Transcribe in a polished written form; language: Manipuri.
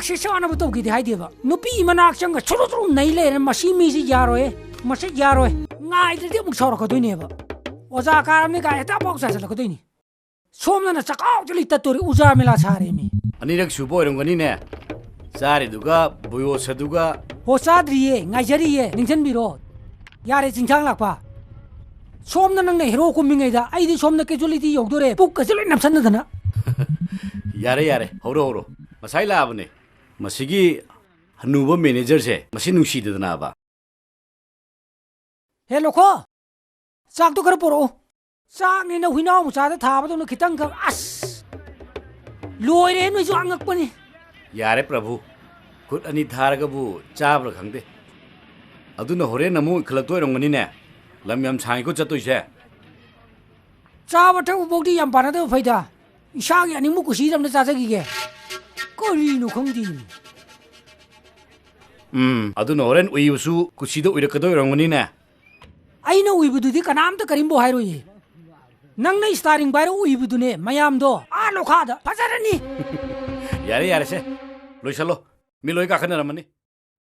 से चानब तौगी हाइदेब नुपी मनाक चंग छुरु छुरु नहीं ले मसी मीसी यारोए मसे यारोए ngaइदि अमुक सौरकदोइनेब ओजा कारमने गाय हेता पाउ चाचलकदोइनि सोमना चकाउ जलि ततोरि उजा मेला छारेमी अनिरक सुबो ओरंगनिने चारिदुगा बुयो सदुगा हो चाद्रिये ngaइजरिये निंजनबिरो यारे चिंचांग लाकपा सोमना नंगने हेरो कुमिङैदा आइदि सोमना केजुअलिटी यौदोरे पुक कजलि नमसनदना यारे यारे हौरो हौरो मसाइ लाबने मसिगी हनुबो मैनेजर से मसि नुसीदना बा हे लोखो चाक तो कर पोरो चाक ने हुइना मुचादा थाबदो खितंग ख अस लोइरे नोइजु आंगकपनि यारे प्रभु खुद अनि थारगबु चाब्र खंगदे अदुना होरे नमु खलतोय रंगनिने लम यम छाइको चतुइसे चाबथ उबोगदि यम पानादो फैदा इसागी अनिमु कुसी जमने चाचगिगे करिनु खंगदि अदुना होरेन उइबसु कुसीदो उइरकदोय रंगनिने आइना उइबुदुदि कनामत करिमबो हाइरोये नंगना स्टारिंग बाइरो उइबुदुने मयामदो आ लोखादा फजरनी यारे यारे से लोइसलो मिलोय काखनरमनि